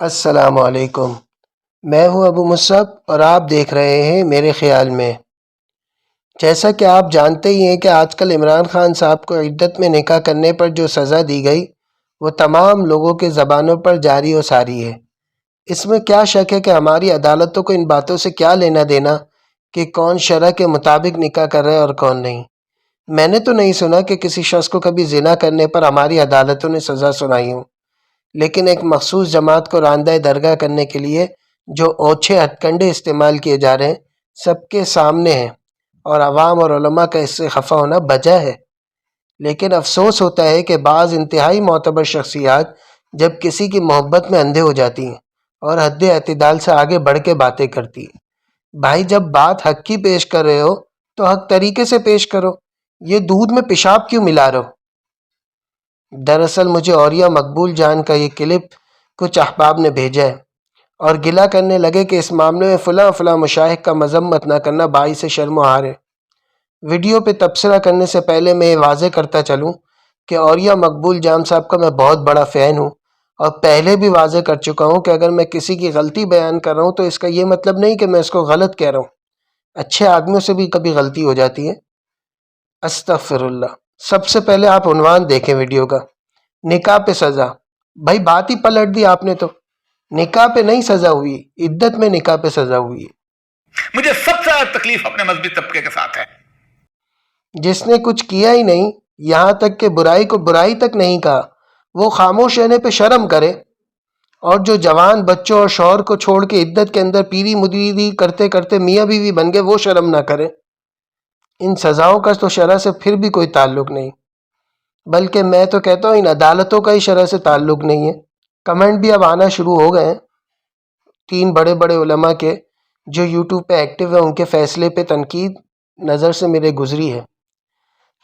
السلام علیکم۔ میں ہوں ابو مصعب اور آپ دیکھ رہے ہیں میرے خیال میں۔ جیسا کہ آپ جانتے ہی ہیں کہ آج کل عمران خان صاحب کو عدت میں نکاح کرنے پر جو سزا دی گئی وہ تمام لوگوں کے زبانوں پر جاری و ساری ہے۔ اس میں کیا شک ہے کہ ہماری عدالتوں کو ان باتوں سے کیا لینا دینا کہ کون شرع کے مطابق نکاح کر رہے اور کون نہیں۔ میں نے تو نہیں سنا کہ کسی شخص کو کبھی زنا کرنے پر ہماری عدالتوں نے سزا سنائی ہوں، لیکن ایک مخصوص جماعت کو راندہ درگاہ کرنے کے لیے جو اوچھے ہتھ کنڈے استعمال کیے جا رہے ہیں سب کے سامنے ہیں، اور عوام اور علماء کا اس سے خفا ہونا بجا ہے۔ لیکن افسوس ہوتا ہے کہ بعض انتہائی معتبر شخصیات جب کسی کی محبت میں اندھے ہو جاتی ہیں اور حد اعتدال سے آگے بڑھ کے باتیں کرتی ہیں۔ بھائی جب بات حق کی پیش کر رہے ہو تو حق طریقے سے پیش کرو، یہ دودھ میں پیشاب کیوں ملا رہو؟ دراصل مجھے اوریہ مقبول جان کا یہ کلپ کچھ احباب نے بھیجا ہے اور گلہ کرنے لگے کہ اس معاملے میں فلاں فلاں مشائخ کا مذمت نہ کرنا باعث شرم و حار ہے۔ ویڈیو پہ تبصرہ کرنے سے پہلے میں یہ واضح کرتا چلوں کہ اوریہ مقبول جان صاحب کا میں بہت بڑا فین ہوں، اور پہلے بھی واضح کر چکا ہوں کہ اگر میں کسی کی غلطی بیان کر رہا ہوں تو اس کا یہ مطلب نہیں کہ میں اس کو غلط کہہ رہا ہوں۔ اچھے آدمیوں سے بھی کبھی غلطی ہو جاتی ہے۔ استغفر اللہ۔ سب سے پہلے آپ عنوان دیکھیں ویڈیو کا، نکاح پہ سزا۔ بھائی بات ہی پلٹ دی آپ نے تو۔ نکاح پہ نہیں سزا ہوئی، عدت میں نکاح پہ سزا ہوئی ہے۔ مجھے سب سے زیادہ تکلیف اپنے مذہبی طبقے کے ساتھ ہے، جس نے کچھ کیا ہی نہیں، یہاں تک کہ برائی کو برائی تک نہیں کہا، وہ خاموش رہنے پہ شرم کرے، اور جو جوان بچوں اور شوہر کو چھوڑ کے عدت کے اندر پیری مریدی کرتے کرتے میاں بیوی بن گئے، وہ شرم نہ کرے۔ ان سزاؤں کا تو شرع سے پھر بھی کوئی تعلق نہیں، بلکہ میں تو کہتا ہوں ان عدالتوں کا ہی شرع سے تعلق نہیں ہے۔ کمنٹ بھی اب آنا شروع ہو گئے ہیں 3 بڑے بڑے علماء کے جو یوٹیوب پہ ایکٹیو ہیں، ان کے فیصلے پہ تنقید نظر سے میرے گزری ہے۔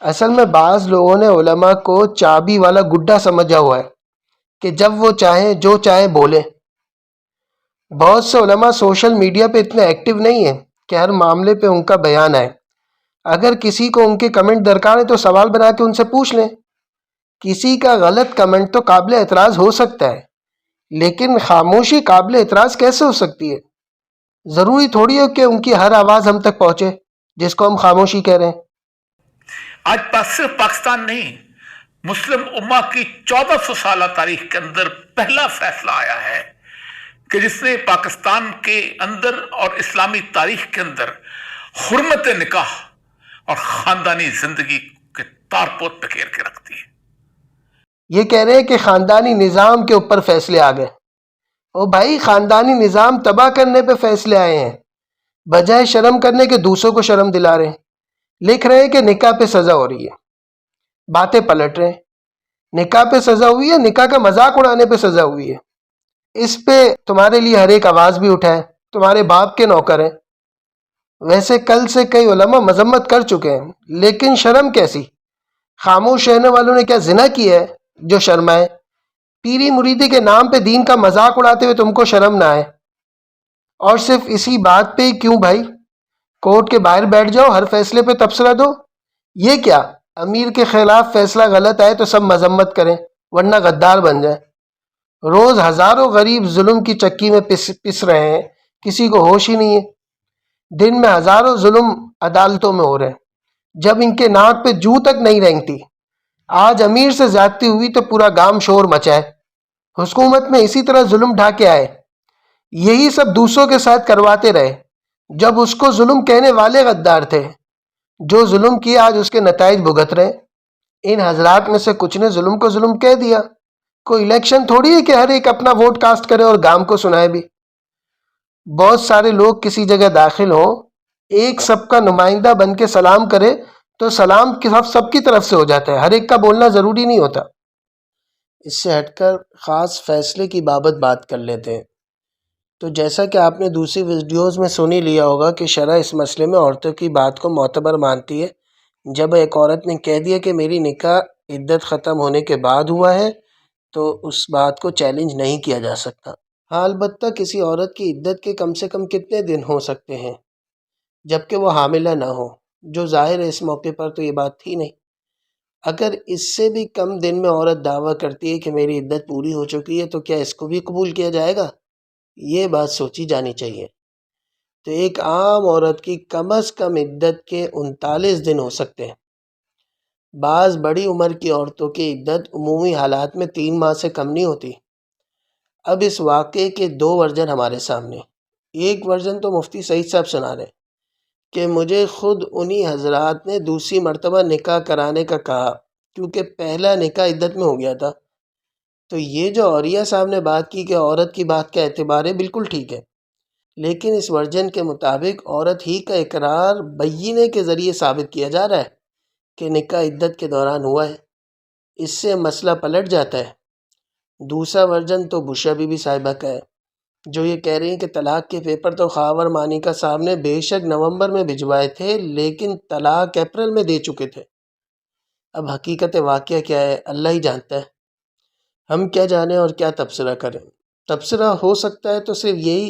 اصل میں بعض لوگوں نے علماء کو چابی والا گڈا سمجھا ہوا ہے کہ جب وہ چاہیں جو چاہیں بولیں۔ بہت سے علماء سوشل میڈیا پہ اتنے ایکٹیو نہیں ہیں کہ ہر معاملے پہ ان کا بیان آئے۔ اگر کسی کو ان کے کمنٹ درکار ہے تو سوال بنا کے ان سے پوچھ لیں۔ کسی کا غلط کمنٹ تو قابل اعتراض ہو سکتا ہے، لیکن خاموشی قابل اعتراض کیسے ہو سکتی ہے؟ ضروری تھوڑی ہے کہ ان کی ہر آواز ہم تک پہنچے جس کو ہم خاموشی کہہ رہے ہیں۔ آج صرف پاکستان نہیں، مسلم امہ کی 1400 سالہ تاریخ کے اندر پہلا فیصلہ آیا ہے کہ جس نے پاکستان کے اندر اور اسلامی تاریخ کے اندر حرمت نکاح اور خاندانی زندگی کے تارپوت پہ گھیر کے رکھ دی ہے۔ یہ کہہ رہے ہیں کہ خاندانی نظام کے اوپر فیصلے آ گئے۔ او بھائی خاندانی نظام تباہ کرنے پہ فیصلے آئے ہیں، بجائے شرم کرنے کے دوسروں کو شرم دلا رہے ہیں۔ لکھ رہے ہیں کہ نکاح پہ سزا ہو رہی ہے، باتیں پلٹ رہے ہیں۔ نکاح پہ سزا ہوئی ہے، نکاح کا مذاق اڑانے پہ سزا ہوئی ہے۔ اس پہ تمہارے لیے ہر ایک آواز بھی اٹھائے، تمہارے باپ کے نوکر ہیں۔ ویسے کل سے کئی علماء مذمت کر چکے ہیں، لیکن شرم کیسی؟ خاموش رہنے والوں نے کیا زنا کیا ہے جو شرمائے؟ پیری مریدی کے نام پہ دین کا مذاق اڑاتے ہوئے تم کو شرم نہ آئے؟ اور صرف اسی بات پہ ہی کیوں بھائی؟ کورٹ کے باہر بیٹھ جاؤ، ہر فیصلے پہ تبصرہ دو۔ یہ کیا امیر کے خلاف فیصلہ غلط آئے تو سب مذمت کریں ورنہ غدار بن جائیں؟ روز ہزاروں غریب ظلم کی چکی میں پس رہے ہیں، کسی کو ہوش ہی نہیں ہے۔ دن میں ہزاروں ظلم عدالتوں میں ہو رہے ہیں جب ان کے ناک پہ جو تک نہیں رینگتی۔ آج امیر سے زیادتی ہوئی تو پورا گام شور مچائے۔ حکومت میں اسی طرح ظلم ڈھا کے آئے، یہی سب دوسروں کے ساتھ کرواتے رہے جب اس کو ظلم کہنے والے غدار تھے۔ جو ظلم کیا آج اس کے نتائج بھگت رہے۔ ان حضرات میں سے کچھ نے ظلم کو ظلم کہہ دیا۔ کوئی الیکشن تھوڑی ہے کہ ہر ایک اپنا ووٹ کاسٹ کرے اور گام کو سنائے بھی۔ بہت سارے لوگ کسی جگہ داخل ہوں، ایک سب کا نمائندہ بن کے سلام کرے تو سلام سب کی طرف سے ہو جاتا ہے، ہر ایک کا بولنا ضروری نہیں ہوتا۔ اس سے ہٹ کر خاص فیصلے کی بات کر لیتے ہیں۔ تو جیسا کہ آپ نے دوسری ویڈیوز میں سن ہی لیا ہوگا کہ شرع اس مسئلے میں عورتوں کی بات کو معتبر مانتی ہے۔ جب ایک عورت نے کہہ دیا کہ میری نکاح عدت ختم ہونے کے بعد ہوا ہے تو اس بات کو چیلنج نہیں کیا جا سکتا۔ ہاں البتہ کسی عورت کی عدت کے کم سے کم کتنے دن ہو سکتے ہیں جبکہ وہ حاملہ نہ ہو، جو ظاہر ہے اس موقع پر تو یہ بات تھی نہیں۔ اگر اس سے بھی کم دن میں عورت دعویٰ کرتی ہے کہ میری عدت پوری ہو چکی ہے تو کیا اس کو بھی قبول کیا جائے گا؟ یہ بات سوچی جانی چاہیے۔ تو ایک عام عورت کی کم از کم عدت کے 39 دن ہو سکتے ہیں۔ بعض بڑی عمر کی عورتوں کی عدت عمومی حالات میں 3 ماہ سے کم نہیں ہوتی۔ اب اس واقعے کے 2 ورژن ہمارے سامنے۔ ایک ورژن تو مفتی سعید صاحب سنا رہے کہ مجھے خود انہی حضرات نے دوسری مرتبہ نکاح کرانے کا کہا کیونکہ پہلا نکاح عدت میں ہو گیا تھا۔ تو یہ جو عوریہ صاحب نے بات کی کہ عورت کی بات کا اعتبار ہے، بالکل ٹھیک ہے، لیکن اس ورژن کے مطابق عورت ہی کا اقرار بینے کے ذریعے ثابت کیا جا رہا ہے کہ نکاح عدت کے دوران ہوا ہے۔ اس سے مسئلہ پلٹ جاتا ہے۔ دوسرا ورژن تو بشرا بی بی صاحبہ کا ہے، جو یہ کہہ رہی ہیں کہ طلاق کے پیپر تو خاور مانیکا صاحب نے بے شک نومبر میں بھجوائے تھے، لیکن طلاق اپریل میں دے چکے تھے۔ اب حقیقت واقعہ کیا ہے اللہ ہی جانتا ہے، ہم کیا جانیں اور کیا تبصرہ کریں۔ تبصرہ ہو سکتا ہے تو صرف یہی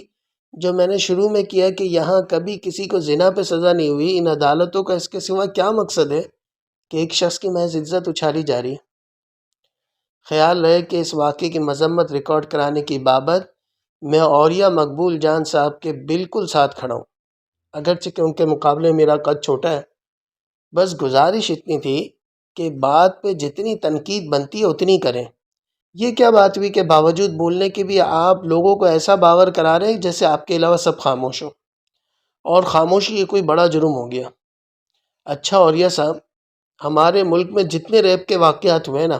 جو میں نے شروع میں کیا کہ یہاں کبھی کسی کو زنا پہ سزا نہیں ہوئی، ان عدالتوں کا اس کے سوا کیا مقصد ہے کہ ایک شخص کی محض عزت اچھالی جا رہی ہے۔ خیال رہے کہ اس واقعے کی مذمت ریکارڈ کرانے کی بابت میں عوریہ مقبول جان صاحب کے بالکل ساتھ کھڑا ہوں، اگرچہ کہ ان کے مقابلے میں میرا قد چھوٹا ہے۔ بس گزارش اتنی تھی کہ بات پہ جتنی تنقید بنتی ہے اتنی کریں۔ یہ کیا بات ہوئی کہ باوجود بولنے کے بھی آپ لوگوں کو ایسا باور کرا رہے ہیں جیسے آپ کے علاوہ سب خاموش ہوں، اور خاموشی یہ کوئی بڑا جرم ہو گیا۔ اچھا عوریہ صاحب، ہمارے ملک میں جتنے ریپ کے واقعات ہوئے نا،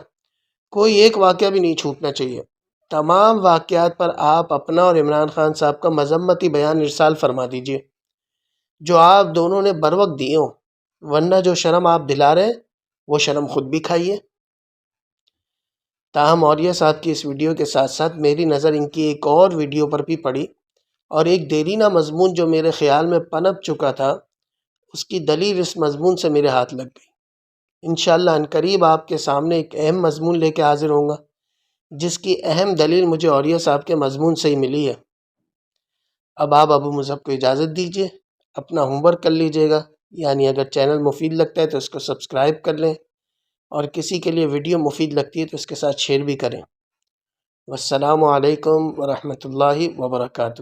کوئی ایک واقعہ بھی نہیں چھوٹنا چاہیے۔ تمام واقعات پر آپ اپنا اور عمران خان صاحب کا مذمتی بیان ارسال فرما دیجئے، جو آپ دونوں نے بروقت دیے ہوں، ورنہ جو شرم آپ دلا رہے ہیں وہ شرم خود بھی کھائیے۔ تاہم عوریہ صاحب کی اس ویڈیو کے ساتھ ساتھ میری نظر ان کی ایک اور ویڈیو پر بھی پڑی، اور ایک دیرینہ مضمون جو میرے خیال میں پنپ چکا تھا، اس کی دلیل اس مضمون سے میرے ہاتھ لگ گئی۔ انشاءاللہ عنقریب آپ کے سامنے ایک اہم مضمون لے کے حاضر ہوں گا، جس کی اہم دلیل مجھے عوریہ صاحب کے مضمون سے ہی ملی ہے۔ اب آپ ابو مذہب کو اجازت دیجیے، اپنا ہوم ورک کر لیجیے گا، یعنی اگر چینل مفید لگتا ہے تو اس کو سبسکرائب کر لیں، اور کسی کے لیے ویڈیو مفید لگتی ہے تو اس کے ساتھ شیئر بھی کریں۔ والسلام علیکم ورحمۃ اللہ وبرکاتہ۔